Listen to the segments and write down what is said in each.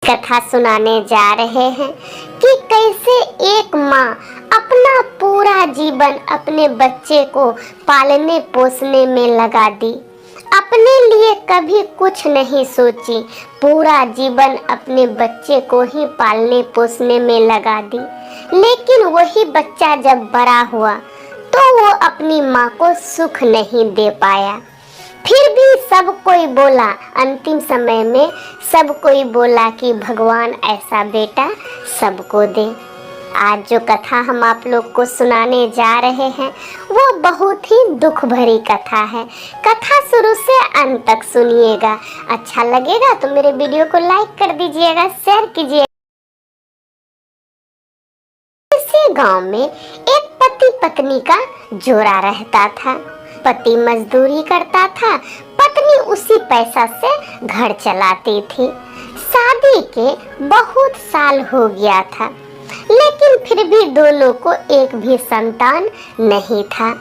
कथा सुनाने जा रहे हैं कि कैसे एक माँ अपना पूरा जीवन अपने बच्चे को पालने पोसने में लगा दी। अपने लिए कभी कुछ नहीं सोची, पूरा जीवन अपने बच्चे को ही पालने पोसने में लगा दी। लेकिन वही बच्चा जब बड़ा हुआ तो वो अपनी माँ को सुख नहीं दे पाया। फिर भी सब कोई बोला, अंतिम समय में सब कोई बोला कि भगवान ऐसा बेटा सबको दे। आज जो कथा हम आप लोग को सुनाने जा रहे हैं वो बहुत ही दुख भरी कथा है। कथा शुरू से अंत तक सुनिएगा। अच्छा लगेगा तो मेरे वीडियो को लाइक कर दीजिएगा, शेयर कीजिएगा। इसी गांव में एक पति पत्नी का जोड़ा रहता था। पति मजदूरी करता था, पत्नी उसी पैसा से घर चलाती थी। शादी के बहुत साल हो गया था, लेकिन फिर भी दोनों को एक भी संतान नहीं था।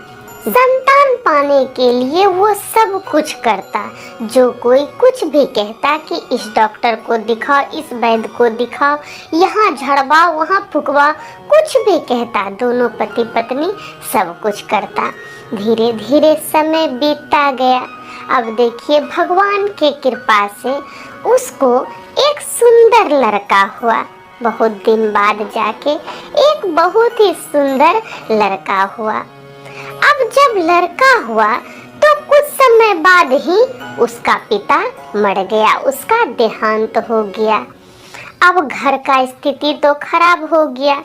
संतान पाने के लिए वो सब कुछ करता, जो कोई कुछ भी कहता कि इस डॉक्टर को दिखाओ, इस वैद्य को दिखाओ, यहाँ झड़वाओ, वहाँ फुकवाओ, कुछ भी कहता, दोनों पति पत्नी सब कुछ करता। धीरे धीरे समय बीतता गया। अब देखिए भगवान के कृपा से उसको एक सुंदर लड़का हुआ। बहुत दिन बाद जाके एक बहुत ही सुंदर लड़का हुआ। अब जब लड़का हुआ तो कुछ समय बाद ही उसका पिता मर गया, उसका देहांत हो गया। अब घर का स्थिति तो खराब हो गया,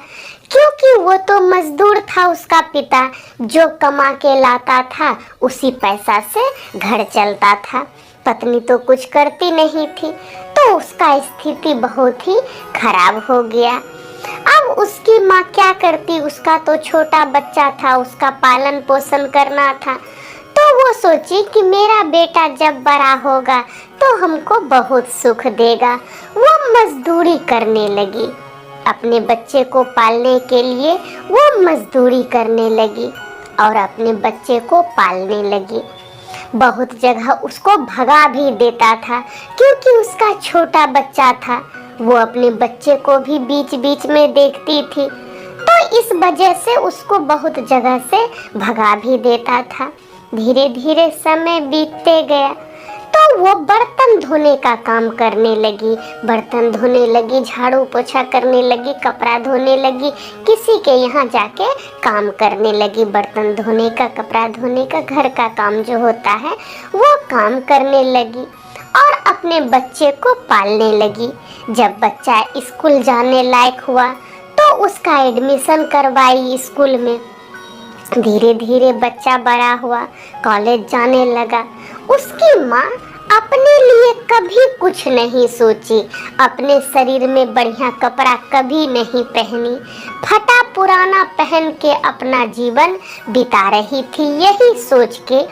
क्योंकि वो तो मजदूर था उसका पिता, जो कमा के लाता था उसी पैसा से घर चलता था। पत्नी तो कुछ करती नहीं थी, तो उसका स्थिति बहुत ही खराब हो गया। अब उसकी माँ क्या करती, उसका तो छोटा बच्चा था, उसका पालन पोषण करना था। तो वो सोची कि मेरा बेटा जब बड़ा होगा तो हमको बहुत सुख देगा। वो मजदूरी करने लगी, अपने बच्चे को पालने के लिए वो मजदूरी करने लगी और अपने बच्चे को पालने लगी। बहुत जगह उसको भगा भी देता था, क्योंकि उसका छोटा बच्चा था। वो अपने बच्चे को भी बीच बीच में देखती थी, तो इस वजह से उसको बहुत जगह से भगा भी देता था। धीरे धीरे समय बीतते गया तो वो बर्तन धोने का काम करने लगी, बर्तन धोने लगी, झाड़ू पोछा करने लगी, कपड़ा धोने लगी, किसी के यहाँ जाके काम करने लगी। बर्तन धोने का, कपड़ा धोने का, घर का काम जो होता है वो काम करने लगी और अपने बच्चे को पालने लगी। जब बच्चा स्कूल जाने लायक हुआ तो उसका एडमिशन करवाई स्कूल में। धीरे धीरे बच्चा बड़ा हुआ, कॉलेज जाने लगा। उसकी माँ अपने लिए कभी कुछ नहीं सोची, अपने शरीर में बढ़िया कपड़ा कभी नहीं पहनी, फटा पुराना पहन के अपना जीवन बिता रही थी, यही सोच के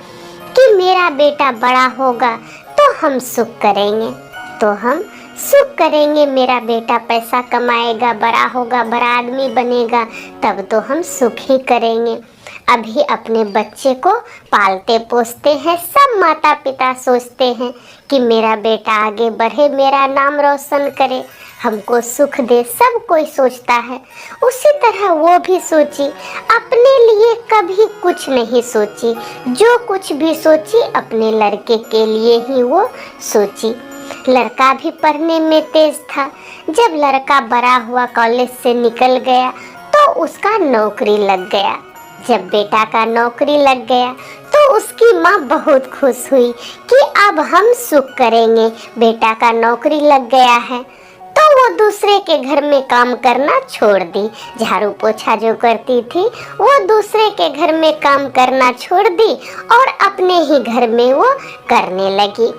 कि मेरा बेटा बड़ा होगा तो हम सुख करेंगे, तो हम सुख करेंगे, मेरा बेटा पैसा कमाएगा, बड़ा होगा, बड़ा आदमी बनेगा, तब तो हम सुख ही करेंगे। अभी अपने बच्चे को पालते पोसते हैं, सब माता पिता सोचते हैं कि मेरा बेटा आगे बढ़े, मेरा नाम रोशन करे, हमको सुख दे, सब कोई सोचता है। उसी तरह वो भी सोची, अपने लिए कभी कुछ नहीं सोची, जो कुछ भी सोची अपने लड़के के लिए ही वो सोची। लड़का भी पढ़ने में तेज था। जब लड़का बड़ा हुआ, कॉलेज से निकल गया तो उसका नौकरी लग गया। जब बेटा का नौकरी लग गया तो उसकी माँ बहुत खुश हुई कि अब हम सुख करेंगे, बेटा का नौकरी लग गया है। तो वो दूसरे के घर में काम करना छोड़ दी, झाड़ू पोछा जो करती थी वो दूसरे के घर में काम करना छोड़ दी और अपने ही घर में वो करने लगी।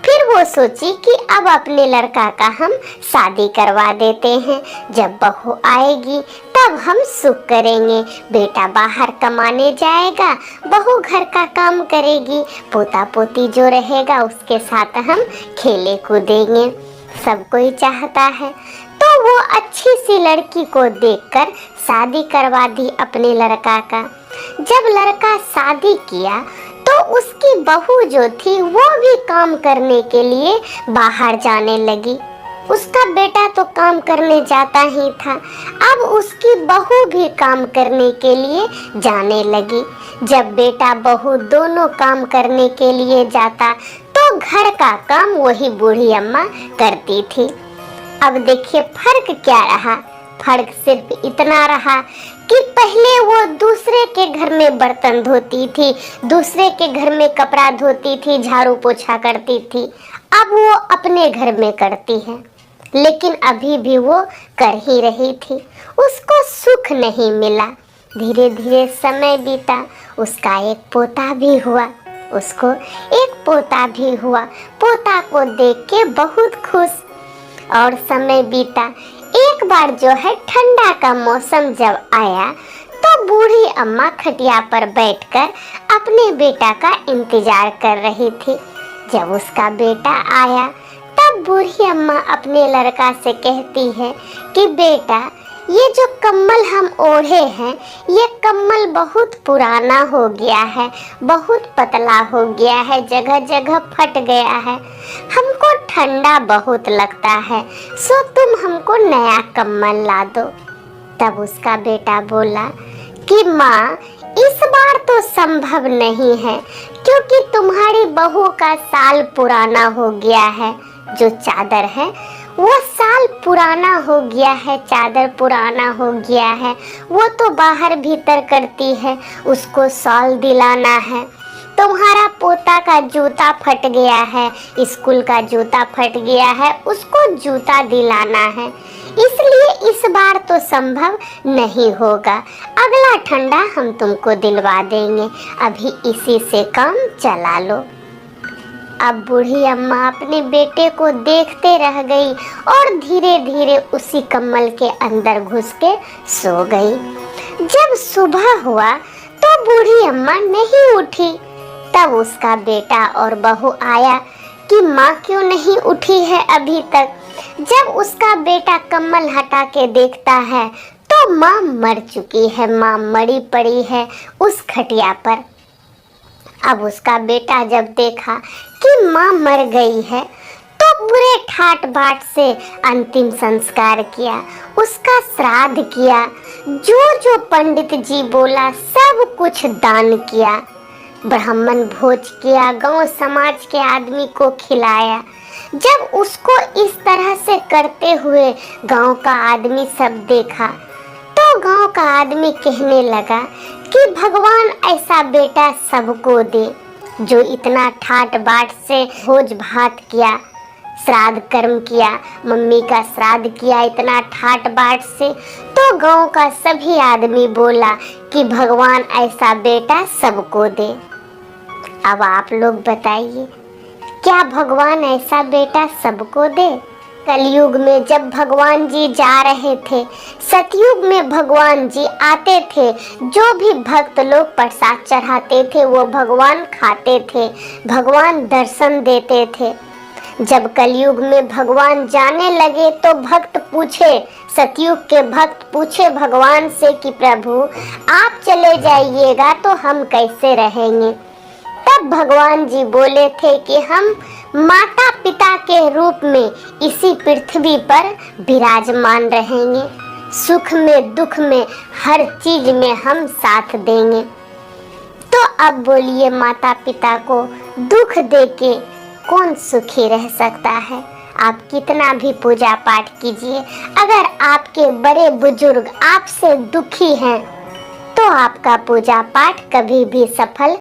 फिर वो सोची कि अब अपने लड़का का हम शादी करवा देते हैं, जब बहू आएगी तब हम सुख करेंगे, बेटा बाहर कमाने जाएगा, बहू घर का काम करेगी, पोता पोती जो रहेगा उसके साथ हम खेले कूदेंगे, सब कोई चाहता है। तो वो अच्छी सी लड़की को देखकर शादी करवा दी अपने लड़का का। जब लड़का शादी किया तो उसकी बहू जो थी वो भी काम करने के लिए बाहर जाने लगी। उसका बेटा तो काम करने जाता ही था, अब उसकी बहू भी काम करने के लिए जाने लगी। जब बेटा बहू दोनों काम करने के लिए जाता तो घर का काम वही बूढ़ी अम्मा करती थी। अब देखिए फर्क क्या रहा, फर्क सिर्फ इतना रहा कि पहले वो दूसरे के घर में बर्तन धोती थी, दूसरे के घर में कपड़ा धोती थी, झाड़ू पोछा करती थी, अब वो अपने घर में करती है। लेकिन अभी भी वो कर ही रही थी, उसको सुख नहीं मिला। धीरे धीरे समय बीता, उसका एक पोता भी हुआ, उसको एक पोता भी हुआ। पोता को देख के बहुत खुश। और समय बीता, एक बार जो है ठंडा का मौसम जब आया तो बूढ़ी अम्मा खटिया पर बैठकर अपने बेटा का इंतजार कर रही थी। जब उसका बेटा आया तब बूढ़ी अम्मा अपने लड़का से कहती है कि बेटा, ये जो कम्बल हम ओढ़े हैं, ये कम्बल बहुत पुराना हो गया है, बहुत पतला हो गया है, जगह जगह फट गया है, हमको ठंडा बहुत लगता है, सो तुम हमको नया कम्बल ला दो। तब उसका बेटा बोला कि माँ, इस बार तो संभव नहीं है, क्योंकि तुम्हारी बहू का साल पुराना हो गया है। जो चादर है वो साल पुराना हो गया है, चादर पुराना हो गया है, वो तो बाहर भीतर करती है, उसको शॉल दिलाना है। तुम्हारा पोता का जूता फट गया है, स्कूल का जूता फट गया है, उसको जूता दिलाना है, इसलिए इस बार तो संभव नहीं होगा। अगला ठंडा हम तुमको दिलवा देंगे, अभी इसी से काम चला लो। अब बूढ़ी अम्मा अपने बेटे को देखते रह गई और धीरे धीरे उसी कम्बल के अंदर घुस के सो गई। जब सुबह हुआ तो बूढ़ी अम्मा नहीं उठी। तब उसका बेटा और बहू आया कि माँ क्यों नहीं उठी है अभी तक। जब उसका बेटा कम्बल हटा के देखता है तो माँ मर चुकी है, माँ मरी पड़ी है उस खटिया पर। अब उसका बेटा जब देखा कि माँ मर गई है तो पूरे ठाट बाट से अंतिम संस्कार किया, उसका श्राद्ध किया, जो जो पंडित जी बोला सब कुछ दान किया, ब्राह्मण भोज किया, गांव समाज के आदमी को खिलाया। जब उसको इस तरह से करते हुए गांव का आदमी सब देखा तो गांव का आदमी कहने लगा कि भगवान ऐसा बेटा सबको दे, जो इतना ठाट बाट से भोज भात किया, श्राद्ध कर्म किया, मम्मी का श्राद्ध किया इतना ठाट बाट से। तो गांव का सभी आदमी बोला कि भगवान ऐसा बेटा सबको दे। अब आप लोग बताइए, क्या भगवान ऐसा बेटा सबको दे? कलयुग में जब भगवान जी जा रहे थे, सतयुग में भगवान जी आते थे, जो भी भक्त लोग प्रसाद चढ़ाते थे वो भगवान खाते थे, भगवान दर्शन देते थे। जब कलयुग में भगवान जाने लगे तो भक्त पूछे, सतयुग के भक्त पूछे भगवान से कि प्रभु आप चले जाइएगा तो हम कैसे रहेंगे? तब भगवान जी बोले थे कि हम माता पिता के रूप में इसी पृथ्वी पर विराजमान रहेंगे, सुख में दुख में हर चीज में हम साथ देंगे। तो अब बोलिए, माता पिता को दुख देके कौन सुखी रह सकता है? आप कितना भी पूजा पाठ कीजिए, अगर आपके बड़े बुजुर्ग आपसे दुखी हैं तो आपका पूजा पाठ कभी भी सफल